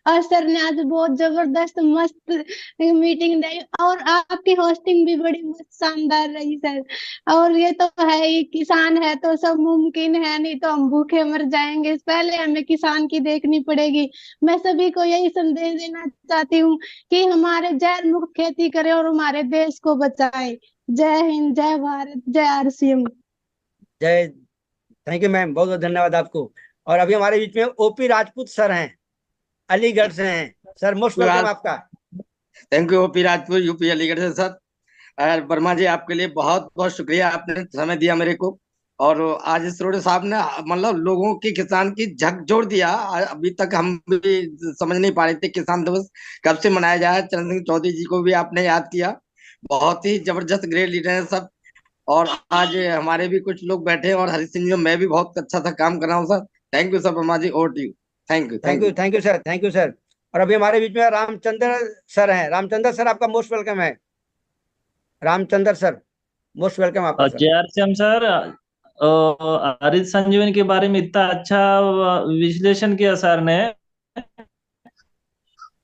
और सर ने आज बहुत जबरदस्त मस्त मीटिंग दी और आपकी होस्टिंग भी बड़ी मस्त शानदार रही सर। और ये तो है ही, किसान है तो सब मुमकिन है, नहीं तो हम भूखे मर जाएंगे। पहले हमें किसान की देखनी पड़ेगी। मैं सभी को यही संदेश देना चाहती हूँ कि हमारे जैव मुक्त खेती करें और हमारे देश को बचाएं। जय हिंद, जय भारत, जय आरसीएम। जय, थैंक यू मैम, बहुत बहुत धन्यवाद आपको। और अभी हमारे बीच में ओपी राजपूत सर हैं, अलीगढ़ से हैं। सर मोस्ट वेलकम आपका। Thank you. OP Rajput, UP Aligarh से सर। वर्मा जी, आपके लिए बहुत बहुत शुक्रिया, आपने समय दिया मेरे को। और आज श्रोडे साहब ने मतलब लोगों की, किसान की झकझोर दिया। अभी तक हम भी समझ नहीं पा रहे थे किसान दिवस कब से मनाया जाए। चरण सिंह चौधरी जी को भी आपने याद किया, बहुत ही जबरदस्त ग्रेट लीडर है सब। और आज हमारे भी कुछ लोग बैठे हैं, और हरि सिंह जी, मैं भी बहुत अच्छा सा काम कर रहा हूँ sir. Thank you sir Verma ji, over to you. Thank you, thank you, thank you sir, thank you sir. और अभी हमारे बीच में रामचंद्र सर हैं। रामचंद्र सर, आपका मोस्ट वेलकम है। रामचंद्र सर, मोस्ट वेलकम आपका सर। जय श्याम सर, हरित संजीवनी के बारे में इतना अच्छा विश्लेषण किया सर ने।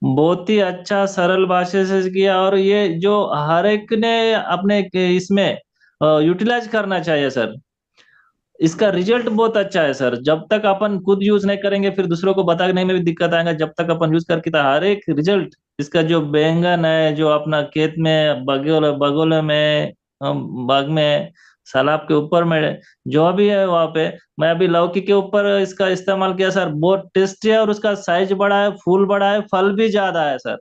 बहुत ही अच्छा सरल भाषा से किया, और ये जो हर एक ने अपने इसमें यूटिलाइज करना चाहिए सर। इसका रिजल्ट बहुत अच्छा है सर। जब तक अपन खुद यूज नहीं करेंगे, फिर दूसरों को बताने में भी दिक्कत आएगा। जब तक अपन यूज करके, तो हर एक रिजल्ट इसका, जो बैंगन है जो अपना खेत में, बगोले बगोले में, बाग में, तालाब के ऊपर में, जो भी है वहां पे, मैं अभी लौकी के ऊपर इसका इस्तेमाल किया सर। बहुत टेस्टी है, और उसका साइज बड़ा है, फूल बड़ा है, फल भी ज्यादा है सर।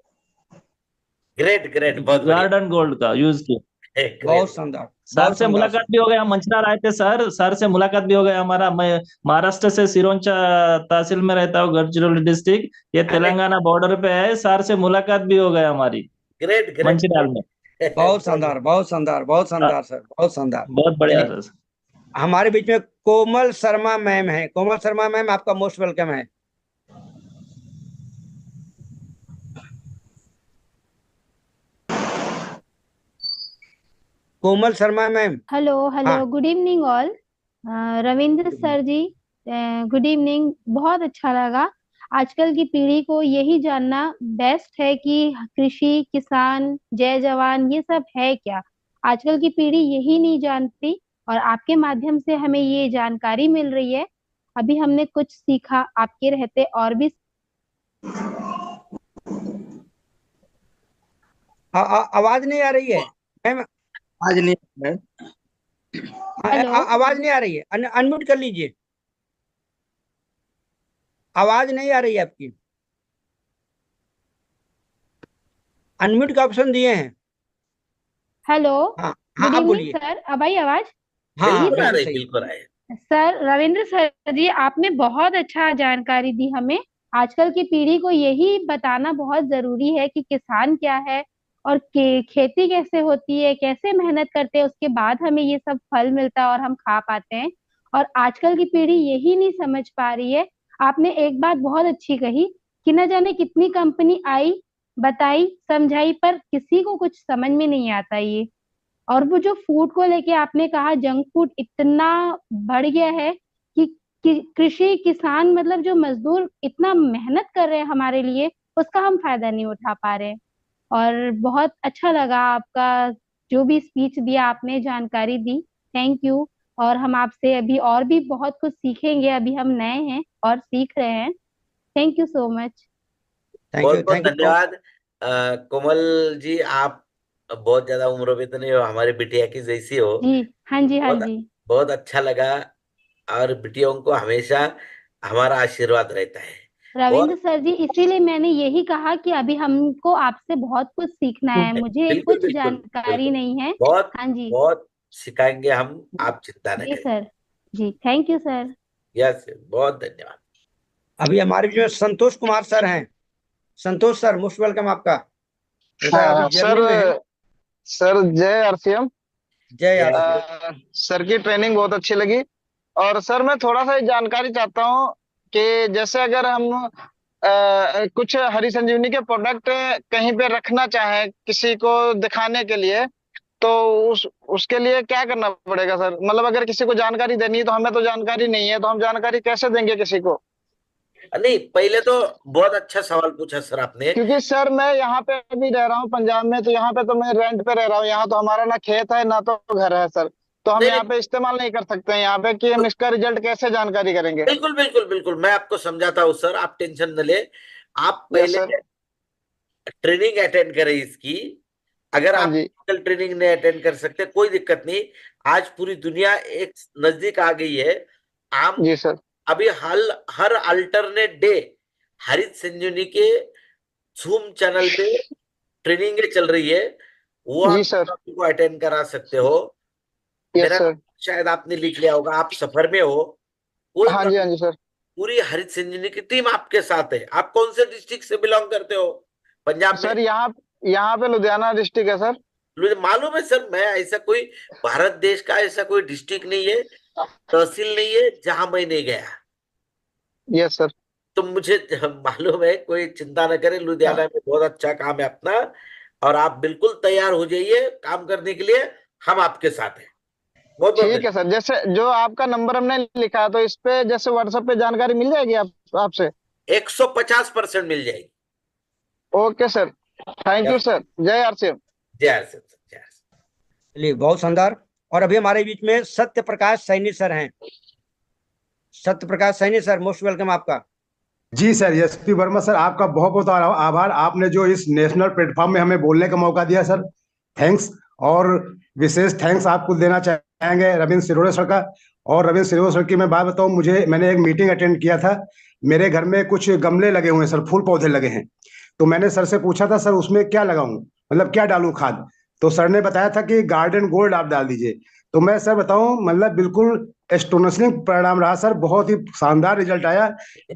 ग्रेट ग्रेट, बहुत बढ़िया। गार्डन गोल्ड का यूज किया। बहुत ग्रेट। शानदार, सर बहुत से शानदार मुलाकात सर। भी हो गया, मंचनार आए थे सर। सर से मुलाकात भी हो गया हमारा। मैं महाराष्ट्र से सिरोंचा तहसील में रहता हूँ, गढ़चिरोली डिस्ट्रिक्ट। ये अरे तेलंगाना बॉर्डर पे है। सर से मुलाकात भी हो गया हमारी ग्रेट ग्रेट मंचिराल में। बहुत बहुत शानदार, बहुत शानदार, बहुत शानदार सर, बहुत शानदार। बहुत बढ़िया चलिए, सर। हमारे बीच में कोमल शर्मा मैम है। कोमल शर्मा मैम, आपका मोस्ट वेलकम है। कोमल शर्मा मैम। हेलो हाँ, hello, good evening all. Ravindra sir ji, good evening. बहुत अच्छा लगा। आजकल की पीढ़ी को यही जानना बेस्ट है कि कृषि, किसान, जय जवान ये सब है क्या। आजकल की पीढ़ी यही नहीं जानती, और आपके माध्यम से हमें ये जानकारी मिल रही है। अभी हमने कुछ सीखा, आपके रहते और भी। आवाज नहीं आ रही है मैम। आज नहीं है। हेलो, आवाज नहीं आ रही है, अनम्यूट कर लीजिए। आवाज नहीं आ रही है आपकी। अनम्यूट का ऑप्शन दिए हैं। हेलो, हाँ हाँ, गुड आप इवनिंग बोलिए। सर। अब आई आवाज? हाँ हाँ, जी बिल्कुल आ सर। बिल्कुल रही, सही। बिल्कुल आए। सर रविंद्र सर जी, आपने बहुत अच्छा जानकारी दी हमें। आजकल की पीढ़ी को यही बताना बहुत जरूरी है कि किसान क्या है, और खेती कैसे होती है, कैसे मेहनत करते हैं, उसके बाद हमें ये सब फल मिलता है और हम खा पाते हैं। और आजकल की पीढ़ी यही नहीं समझ पा रही है। आपने एक बात बहुत अच्छी कही कि न जाने कितनी कंपनी आई, बताई, समझाई, पर किसी को कुछ समझ में नहीं आता ये। और वो जो फूड को लेके आपने कहा, जंक फूड इतना बढ़ गया है कि कृषि किसान, मतलब जो मजदूर इतना मेहनत कर रहे हैं हमारे लिए, उसका हम फायदा नहीं उठा पा रहे हैं। और बहुत अच्छा लगा आपका जो भी स्पीच दिया आपने, जानकारी दी। Thank you. और हम आपसे अभी और भी बहुत कुछ सीखेंगे। अभी हम नए हैं और सीख रहे हैं। Thank you so much. Thank बहुत यू, बहुत थैंक यू। धन्यवाद। कोमल जी, आप बहुत ज्यादा उम्र में तो नहीं हो, हमारी बिटिया की जैसी हो। जी हाँ जी, हाँ बहुत जी। बहुत अच्छा लगा। और बिटियों को हमेशा हमारा आशीर्वाद रहता है। रविंद्र बहुत सर जी, इसीलिए मैंने यही कहा कि अभी हमको आपसे बहुत कुछ सीखना है। मुझे बिल्कुल कुछ बिल्कुल जानकारी बिल्कुल, नहीं है। बहुत हाँ जी। बहुत सिखाएंगे हम, आप चिंता न जी करें। सर। जी, थैंक यू सर। यस, बहुत धन्यवाद। अभी हमारे बीच में संतोष कुमार सर हैं। संतोष सर, मोस्ट वेलकम आपका। उधर अभी हाँ सर। जर्मनी में है। सर जय आरसीएम। जय यस, आरसीएम। सर की ट्रेनिंग बहुत अच्छी लगी। और सर मैं थोड़ा सा जानकारी चाहता हूँ कि जैसे अगर हम कुछ हरी संजीवनी के प्रोडक्ट कहीं पे रखना चाहें किसी को दिखाने के लिए, तो उसके लिए क्या करना पड़ेगा सर? मतलब अगर किसी को जानकारी देनी है, तो हमें तो जानकारी नहीं है, तो हम जानकारी कैसे देंगे किसी को? नहीं, पहले तो बहुत अच्छा सवाल पूछा सर आपने। क्योंकि सर मैं यहाँ पे भी रह रहा हूँ पंजाब में, तो यहाँ पे तो मैं रेंट पे रह रहा हूँ। यहाँ तो हमारा ना खेत है ना तो घर है सर। तो हम नहीं यहाँ नहीं, पे इस्तेमाल नहीं कर सकते हैं यहाँ पे, कि हम इसका रिजल्ट कैसे जानकारी करेंगे? बिल्कुल बिल्कुल बिल्कुल, मैं आपको समझाता हूँ सर, आप टेंशन न ले। आप यस पहले सर। ट्रेनिंग अटेंड करें इसकी। अगर हाँ आप जी। ट्रेनिंग नहीं अटेंड कर सकते, कोई दिक्कत नहीं। आज पूरी दुनिया एक नजदीक आ गई है। हम जी सर। अभी हर अल्टरनेट डे हरित संजीवनी के जूम चैनल पे ट्रेनिंगें चल रही है। वो जी आप सर। टॉपिक को अटेंड करा सकते हो। यस मेरा सर। शायद आपने लिख लिया होगा, आप सफर में हो, कोई हाँ जी, हाँ जी सर। पूरी हरित संजीवनी की टीम आपके साथ है। आप कौन से डिस्ट्रिक्ट से बिलोंग करते हो पंजाब में? सर यहाँ पे लुधियाना डिस्ट्रिक्ट है सर। मुझे मालूम है सर, मैं ऐसा कोई भारत देश का ऐसा कोई डिस्ट्रिक्ट नहीं है, तहसील नहीं है जहां मैं नहीं गया। Yes sir. तो मुझे मालूम है, कोई चिंता न करे, लुधियाना में बहुत अच्छा काम है अपना, और आप बिल्कुल तैयार हो जाइए काम करने के लिए, हम आपके साथ हैं। बहुत बहुत ठीक है सर, जैसे जो आपका नंबर हमने लिखा है तो इस पे जैसे व्हाट्सएप पे जानकारी मिल जाएगी आपसे? 150% मिल जाएगी। Okay sir, thank you sir. जय आरसीएम। जय सिंह, जय सिंह। चलिए, बहुत शानदार। और अभी हमारे बीच में सत्य प्रकाश सैनी सर हैं। Satya Prakash Saini sir, most welcome आपका। जी सर, एसपी वर्मा सर, आपका बहुत बहुत आभार। आपने जो इस नेशनल प्लेटफॉर्म में हमें बोलने का मौका दिया सर, थैंक्स। और विशेष थैंक्स आपको देना चाहेंगे रविंद्र सिरोड़े सर का। और रविंद्र सिरोड़े सर की मैं बात बताऊं, मैंने एक मीटिंग अटेंड किया था। मेरे घर में कुछ गमले लगे हुए हैं सर, फूल पौधे लगे हैं। तो मैंने सर से पूछा था, सर उसमें क्या लगाऊं, मतलब क्या डालूं खाद। तो सर ने बताया था कि गार्डन गोल्ड आप डाल दीजिए। तो मैं सर बताऊं, मतलब बिल्कुल एस्टोनिशिंग परिणाम रहा सर, बहुत ही शानदार रिजल्ट आया।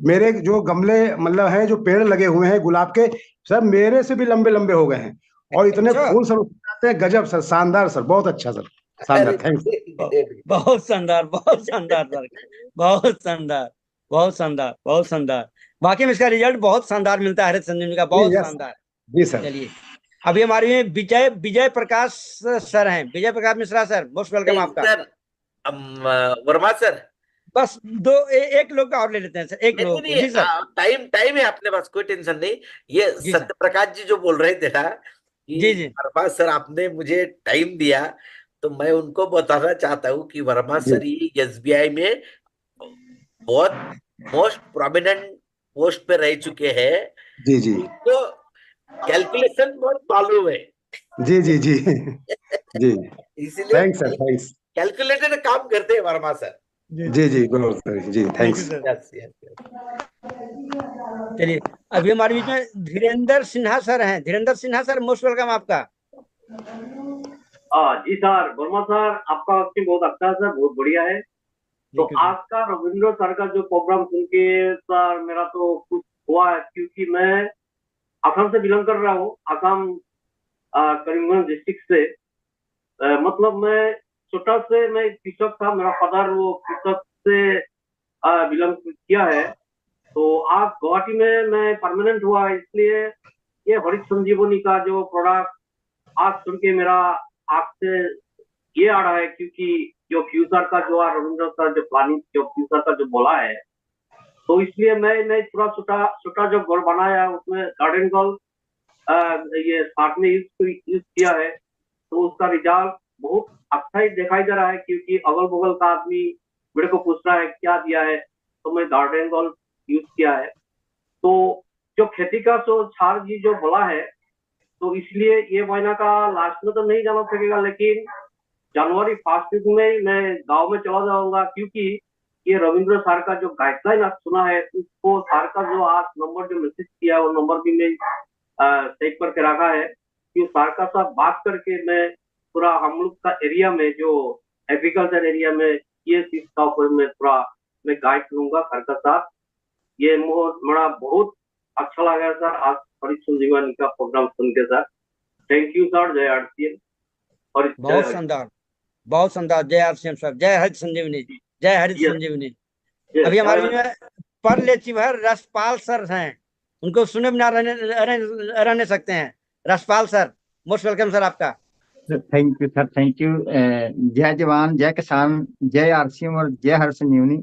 मेरे जो गमले मतलब हैं, जो पेड़ लगे हुए हैं गुलाब के, सर मेरे से भी लंबे लंबे हो गए हैं। और इतने अच्छा। फूल सर आते हैं, गजब सर, शानदार सर, बहुत अच्छा सर, शानदार, थैंक्स। बहुत शानदार, बहुत शानदार सर, बहुत शानदार, बहुत शानदार, बहुत शानदार। वाकई में इसका रिजल्ट बहुत शानदार मिलता है हरित संजीवनी का, बहुत यस शानदार। जी सर। चलिए, अभी हमारे में विजय विजय प्रकाश सर हैं। Vijay Prakash Mishra sir, most welcome आपका। सर, वर्मा सर, बस एक लोग का और ले लेते हैं सर, एक लोग को। जी सर। टाइम टाइम है अपने पास, कोई टेंशन नहीं। ये जी सर। सत्य प्रकाश जी जो बोल रहे थे ना कि जी जी। वर्मा सर आपने मुझे टाइम दिया, तो मैं उनको बताना चाहता हूँ कि वर्मा जी। सर ये एसबीआई में बहुत मोस्ट प्रोमिनेंट पोस्ट पे रह चुके हैं। जी जी उनको कैलकुलेशन बहुत मालूम है। जी जी जी जी, इसीलिए थैंक्स सर, थैंक्स। कैलकुलेटेड काम करते हैं वर्मा सर। जी जी गुरु सर, जी थैंक्स। Yes yes. चलिए, अभी हमारे बीच में धीरेन्द्र सिन्हा सर हैं। Dhirendra Sinha sir, most welcome आपका। जी सर, वर्मा सर, आपका एक्टिंग बहुत अच्छा है सर, बहुत बढ़िया है। तो आज का रविंद्र सर का जो प्रोग्राम सुन के सर मेरा तो कुछ हुआ है, क्योंकि मैं असम से बिलोंग कर रहा हूँ। असम करीमगंज डिस्ट्रिक्ट से। मतलब मैं छोटा से मैं कृषक था, मेरा फादर वो कृषक से बिलोंग किया है। तो आज गुवाहाटी में मैं परमानेंट हुआ, इसलिए ये हरित संजीवनी का जो प्रोडक्ट आज सुन के मेरा आग से ये आ रहा है, क्योंकि जो फ्यूचर का जो रविंद्र सर जो प्लानिंग जो फ्यूचर का जो बोला है, तो इसलिए मैं थोड़ा छोटा छोटा जो गोल बनाया है उसमें गार्डन गोल ये साथ में यूज किया है। तो उसका रिजल्ट बहुत अच्छा ही दिखाई दे रहा है, क्योंकि अगल बगल का आदमी मेरे को पूछ रहा है क्या दिया है, तो मैं गार्डन गोल यूज किया है। तो जो खेती का जो छार जी जो बोला है, तो इसलिए ये महीना का लास्ट में तो नहीं जाना सकेगा, लेकिन जनवरी फर्स्ट वीक में मैं गांव में चला जाऊंगा, क्योंकि ये रविंद्र सर का जो गाइडलाइन आज सुना है, उसको सर का जो आज नंबर जो मैसेज किया वो नंबर भी मैं सेव करके रखा है, कि सर का साथ बात करके मैं पूरा हम लोग का एरिया में जो एग्रीकल्चर एरिया में ये चीज का ऊपर मैं पूरा मैं गाइड करूंगा सर का साथ। ये मेरा बहुत अच्छा लगा सर आज हरित संजीवनी का प्रोग्राम सुन के सर। थैंक यू सर, जय आरसीएम। और बहुत शानदार, बहुत शानदार। जय आरसीएम सर, जय हरित संजीवनी, जय हरित संजीवनी। अभी हमारे बीच में परले चिवहर रसपाल सर हैं। उनको सुने बिना रहने सकते हैं। रसपाल सर, मोस्ट वेलकम सर आपका। Thank you sir, thank you. जय जवान, जय किसान, जय आरसीएम और जय हर संजीवनी।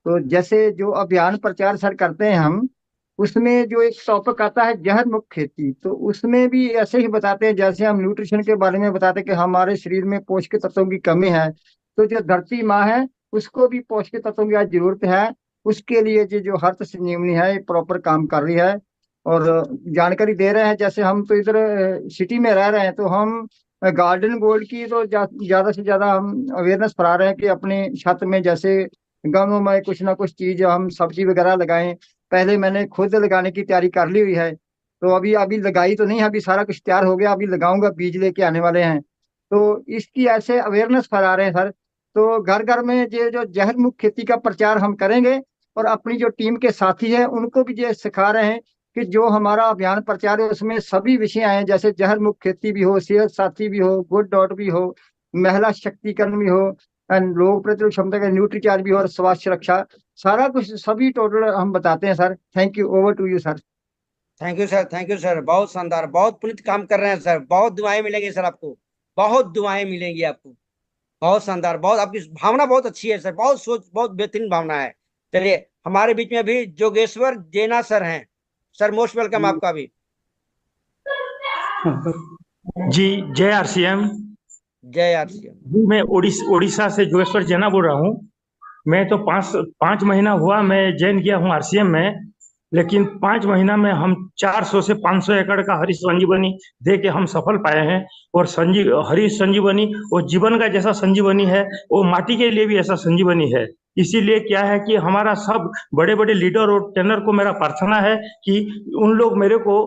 तो जैसे जो अभियान प्रचार सर करते हैं हम, उसमें जो एक टॉपिक आता है जहर मुक्त खेती, तो उसमें भी ऐसे ही बताते हैं जैसे हम न्यूट्रिशन के बारे में बताते हैं कि हमारे शरीर में पोषक तत्वों की कमी है, तो जो धरती माँ है उसको भी पोषक तत्वों की आज जरूरत है। उसके लिए जो हरित संजीवनी है ये प्रॉपर काम कर रही है और जानकारी दे रहे हैं। जैसे हम तो इधर सिटी में रह रहे हैं, तो हम गार्डन गोल्ड की तो ज्यादा से ज्यादा हम अवेयरनेस फैला रहे हैं कि अपने छत में जैसे गमलों में कुछ ना कुछ चीज हम सब्जी वगैरह लगाएं। पहले मैंने खुद लगाने की तैयारी कर ली हुई है, तो अभी अभी लगाई तो नहीं है, अभी सारा कुछ तैयार हो गया, अभी लगाऊंगा, बीज लेके आने वाले हैं। तो इसकी ऐसे अवेयरनेस फैला रहे हैं सर। तो घर घर में ये जो जहर मुक्त खेती का प्रचार हम करेंगे, और अपनी जो टीम के साथी हैं उनको भी ये सिखा रहे हैं कि जो हमारा अभियान प्रचार है उसमें सभी विषय आए, जैसे जहर मुक्त खेती भी हो, सेहत साथी भी हो, गुड डॉट भी हो, महिला शक्तिकरण भी हो, रोग प्रतिरोधक क्षमता का न्यूट्रीचार्ज भी हो, और स्वास्थ्य सुरक्षा, सारा कुछ सभी टोटल हम बताते हैं sir. Thank you, over to you sir. Thank you sir, thank you sir, बहुत शानदार, बहुत पुनीत काम कर रहे हैं सर, बहुत दुआएं मिलेंगी सर आपको, बहुत दुआएं मिलेंगी आपको, बहुत शानदार, बहुत आपकी भावना बहुत अच्छी है सर, बहुत सोच, बहुत बेहतरीन भावना है। चलिए, हमारे बीच में अभी जोगेश्वर जेना सर हैं। सर मोस्ट वेलकम आपका भी। जी जय आरसीएम। जय आरसीएम। जी मैं उड़ीसा से जोगेश्वर जेना बोल रहा हूँ। मैं तो पाँच महीना हुआ मैं ज्वाइन किया हूँ आरसीएम में, लेकिन 5 महीना में हम 400 से 500 एकड़ का हरी संजीवनी दे के हम सफल पाए हैं। और हरी संजीवनी वो जीवन का जैसा संजीवनी है, वो माटी के लिए भी ऐसा संजीवनी है। इसीलिए क्या है कि हमारा सब बड़े बड़े लीडर और ट्रेनर को मेरा प्रार्थना है कि उन लोग मेरे को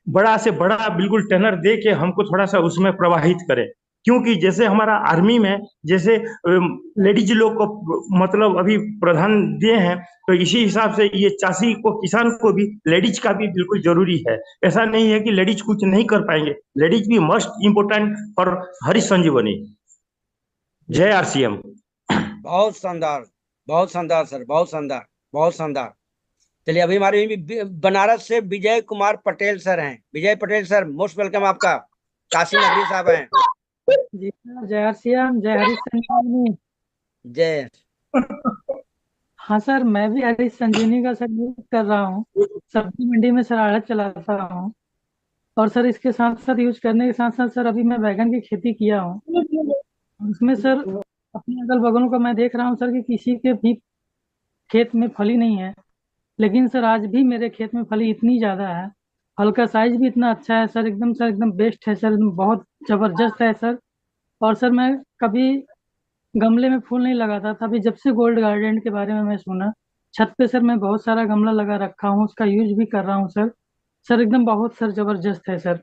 बड़ा से बड़ा बिल्कुल टेनर दे के हमको थोड़ा सा उसमें प्रवाहित करें। क्योंकि जैसे हमारा आर्मी में जैसे लेडीज लोग को मतलब अभी प्रधान दिए हैं, तो इसी हिसाब से ये चाषी को, किसान को भी लेडीज का भी बिल्कुल जरूरी है। ऐसा नहीं है कि लेडीज कुछ नहीं कर पाएंगे, लेडीज भी मस्ट इम्पोर्टेंट फॉर हरी संजीवनी। जय आरसीएम। बहुत शानदार, बहुत शानदार सर, बहुत शानदार, बहुत शानदार। चलिए, अभी हमारे बनारस से विजय कुमार पटेल सर हैं। विजय पटेल सर, मोस्ट वेलकम आपका। काशी नगरी साहब हैं। जी सर, जय आरसीएम, जय हरी संजीवनी। जय। हाँ सर, मैं भी हरी संजीवनी का सर यूज कर रहा हूँ, सब्जी मंडी में सर आढ़त चलाता हूँ। और सर इसके साथ साथ यूज करने के साथ साथ सर अभी मैं बैगन की खेती किया हूँ। उसमें सर अपने अगल बगल का मैं देख रहा हूँ सर कि किसी के भी खेत में फली नहीं है, लेकिन सर आज भी मेरे खेत में फली इतनी ज्यादा है, फल का साइज भी इतना अच्छा है सर, एकदम बेस्ट है सर, बहुत जबरदस्त है सर। और सर मैं कभी गमले में फूल नहीं लगाता था, अभी जब से गोल्ड गार्डन के बारे में मैं सुना, छत पे सर मैं बहुत सारा गमला लगा रखा हूँ, उसका यूज भी कर रहा हूँ सर। सर एकदम बहुत सर जबरदस्त है सर।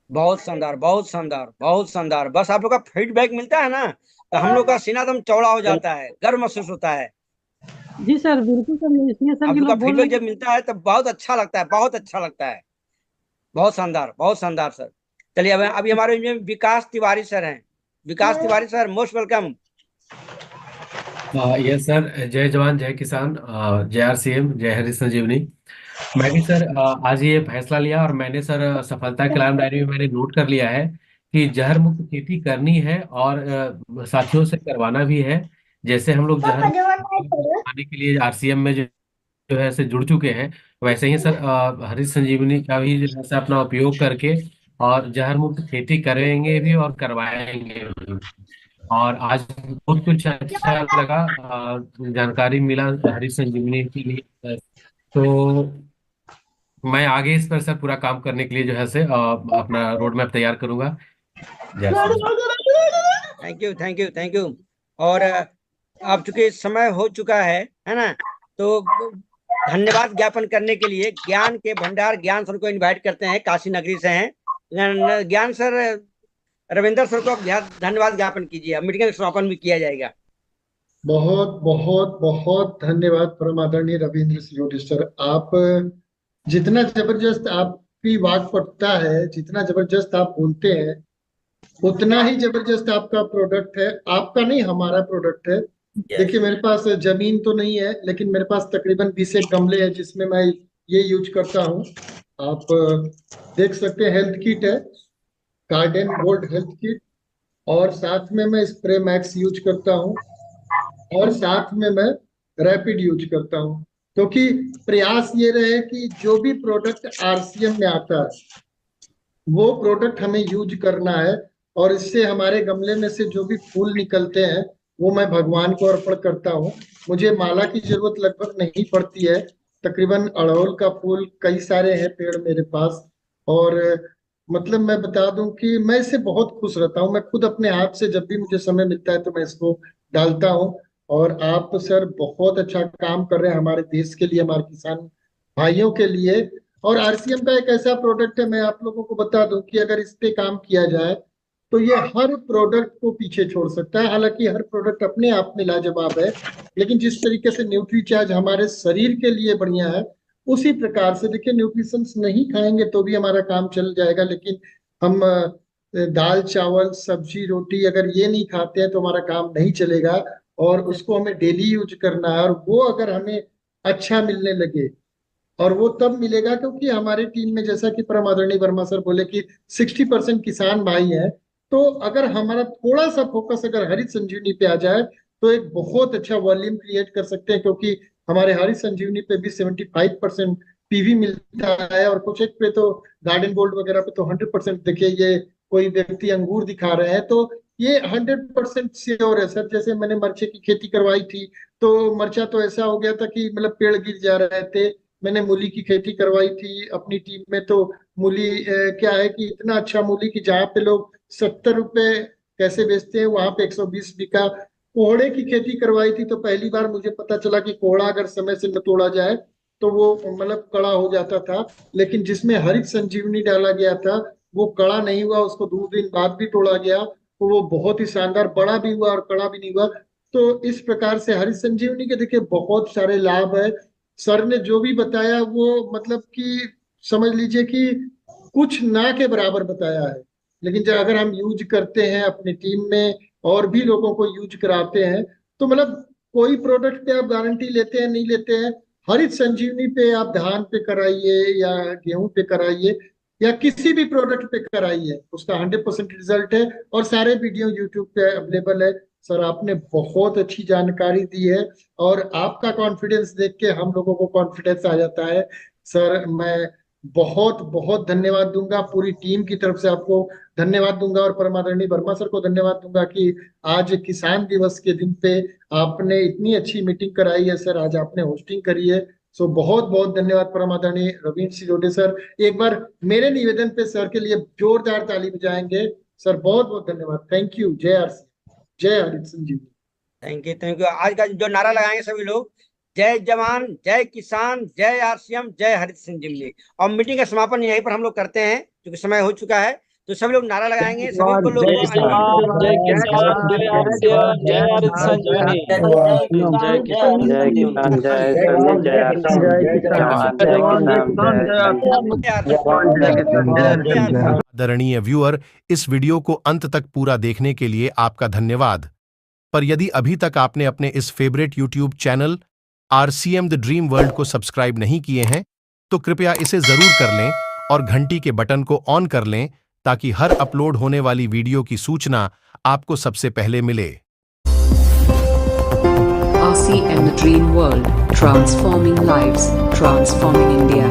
बहुत शानदार, बहुत शानदार, बहुत शानदार। बस आप लोग का फीडबैक मिलता है ना, तो हम लोग का सीना एकदम चौड़ा हो जाता है, गर्व महसूस होता है। जी सर, बिल्कुल सर, इसलिए सर आप कि लोग का लोग बोल रहे फीडबैक जब मिलता है तब बहुत अच्छा लगता है, बहुत अच्छा लगता है। बहुत शानदार, बहुत शानदार सर। चलिए, अभी हमारे में विकास तिवारी सर हैं। Vikas Tiwari sir, most welcome. Yes sir, जय जवान जय किसान, जय आरसीएम, जय हरी संजीवनी। मैं भी सर आज ये फैसला लिया, और मैंने सर सफलता कलाम डायरी में मैंने नोट कर लिया है कि जहर मुक्त खेती करनी है, और साथियों से करवाना भी है। जैसे हम लोग जहर आने के लिए आरसीएम में जो है से जुड़ चुके हैं, वैसे ही सर हरी संजीवनी का भी जो है से अपना उपयोग करके और जहर मुक्त खेती करेंगे भी और करवाएंगे भी। और आज बहुत कुछ अच्छा लगा, जानकारी मिला हरी संजीवनी के लिए। तो मैं आगे इस पर सर पूरा काम करने के लिए जो है से अपना रोड मैप तैयार करूंगा। Thank you, thank you, thank you. और अब चूंकि समय हो चुका है ना, तो धन्यवाद ज्ञापन करने के लिए ज्ञान के भंडार ज्ञान सर को इनवाइट करते हैं, काशी नगरी से हैं। ज्ञान सर, रविंदर सर को आप धन्यवाद ज्ञापन कीजिए, मीटिंग का समापन भी किया जाएगा। बहुत बहुत बहुत धन्यवाद परम आदरणीय रविंद्र सियोटी सर। आप जितना जबरदस्त आपकी वाक्पटुता है, जितना जबरदस्त आप बोलते हैं, उतना ही जबरदस्त आपका प्रोडक्ट है। आपका नहीं, हमारा प्रोडक्ट है। देखिए, मेरे पास जमीन तो नहीं है, लेकिन मेरे पास तकरीबन 20 एक गमले हैं जिसमें मैं ये यूज करता हूँ। आप देख सकते हैं, हेल्थ किट है, गार्डन गोल्ड हेल्थ किट, और साथ में मैं स्प्रे मैक्स यूज करता हूँ, और साथ में मैं रैपिड यूज करता हूँ। क्योंकि प्रयास ये रहे कि जो भी प्रोडक्ट आरसीएम में आता है वो प्रोडक्ट हमें यूज करना है, और इससे हमारे गमले में से जो भी फूल निकलते हैं वो मैं भगवान को अर्पण करता हूँ। मुझे माला की जरूरत लगभग नहीं पड़ती है। तकरीबन अड़हुल का फूल कई सारे हैं पेड़ मेरे पास, और मतलब मैं बता दूं कि मैं इससे बहुत खुश रहता हूँ। मैं खुद अपने हाथ से जब भी मुझे समय मिलता है तो मैं इसको डालता हूँ। और आप सर बहुत अच्छा काम कर रहे हैं हमारे देश के लिए, हमारे किसान भाइयों के लिए। और आरसीएम का एक ऐसा प्रोडक्ट है, मैं आप लोगों को बता दूं कि अगर इस पे काम किया जाए तो ये हर प्रोडक्ट को पीछे छोड़ सकता है। हालांकि हर प्रोडक्ट अपने आप में लाजवाब है, लेकिन जिस तरीके से न्यूट्रीचार्ज हमारे शरीर के लिए बढ़िया है, उसी प्रकार से देखिए न्यूट्रिशंस नहीं खाएंगे तो भी हमारा काम चल जाएगा, लेकिन हम दाल चावल सब्जी रोटी अगर ये नहीं खाते हैं तो हमारा काम नहीं चलेगा, और उसको हमें डेली यूज करना है। और वो अगर हमें अच्छा मिलने लगे, और वो तब मिलेगा क्योंकि हमारी टीम में जैसा कि परम आदरणीय वर्मा सर बोले कि 60% किसान भाई हैं, तो अगर हमारा थोड़ा सा फोकस अगर हरित संजीवनी पे आ जाए तो एक बहुत अच्छा वॉल्यूम क्रिएट कर सकते हैं, क्योंकि हमारे हरित संजीवनी पे भी 75% पीवी मिलता है, और कुछ एक पे तो गार्डन गोल्ड वगैरह पे तो 100%। देखिए ये कोई व्यक्ति अंगूर दिखा रहे हैं तो ये 100% श्योर है सर। जैसे मैंने मरचे की खेती करवाई थी तो मरचा तो ऐसा हो गया था कि मतलब पेड़ गिर जा रहे थे। मैंने मूली की खेती करवाई थी अपनी टीम में, तो मूली क्या है कि इतना अच्छा मूली कि जहाँ पे लोग 70 रुपए कैसे बेचते हैं वहां पे 120 बिका। कोहड़े की खेती करवाई थी तो पहली बार मुझे पता चला कि कोहड़ा अगर समय से न तोड़ा जाए तो वो मतलब कड़ा हो जाता था, लेकिन जिसमें हरित संजीवनी डाला गया था वो कड़ा नहीं हुआ, उसको 2 दिन बाद भी तोड़ा गया तो वो बहुत ही शानदार बड़ा भी हुआ और कड़ा भी नहीं हुआ। तो इस प्रकार से हरित संजीवनी के देखिए बहुत सारे लाभ है। सर ने जो भी बताया वो मतलब कि समझ लीजिए कि कुछ ना के बराबर बताया है, लेकिन जब अगर हम यूज करते हैं अपनी टीम में और भी लोगों को यूज कराते हैं तो मतलब कोई प्रोडक्ट पे आप गारंटी लेते हैं नहीं लेते हैं, हरित संजीवनी पे आप धान पे कराइए या गेहूं पे कराइए या किसी भी प्रोडक्ट पे कराइए, उसका 100% रिजल्ट है। और सारे वीडियो यूट्यूब पे अवेलेबल है। सर आपने बहुत अच्छी जानकारी दी है और आपका कॉन्फिडेंस देख के हम लोगों को कॉन्फिडेंस आ जाता है। सर मैं बहुत बहुत धन्यवाद दूंगा, पूरी टीम की तरफ से आपको धन्यवाद दूंगा, और परम आदरणीय वर्मा सर को धन्यवाद दूंगा कि आज किसान दिवस के दिन पे आपने इतनी अच्छी मीटिंग कराई है। सर आज आपने होस्टिंग करी है, सो बहुत बहुत धन्यवाद परम आदरणीय रविंद्र सिरोडे सर। एक बार मेरे निवेदन पे सर के लिए जोरदार ताली बजाएंगे। सर बहुत बहुत धन्यवाद, थैंक यू। जय आरसी, जय हरित संजीवनी। Thank you. आज का जो नारा लगाएंगे सभी लोग, जय जवान जय किसान जय आरसीएम जय हरित संजीवनी। और मीटिंग का समापन यहीं पर हम लोग करते हैं क्योंकि समय हो चुका है, तो सभी लोग नारा लगाएंगे। सभी को लोग जय किसान जय आरसीएम जय हरित संजीवनी। जय किसान जय किसान जय आदरणीय व्यूअर, इस वीडियो को अंत तक पूरा देखने के लिए आपका धन्यवाद। पर यदि अभी तक आपने अपने इस favourite YouTube channel RCM the dream world को सब्सक्राइब नहीं किए हैं तो कृपया इसे जरूर कर लें और घंटी के बटन को ऑन कर लें ताकि हर अपलोड होने वाली वीडियो की सूचना आपको सबसे पहले मिले। RCM The Dream World, transforming lives, transforming India.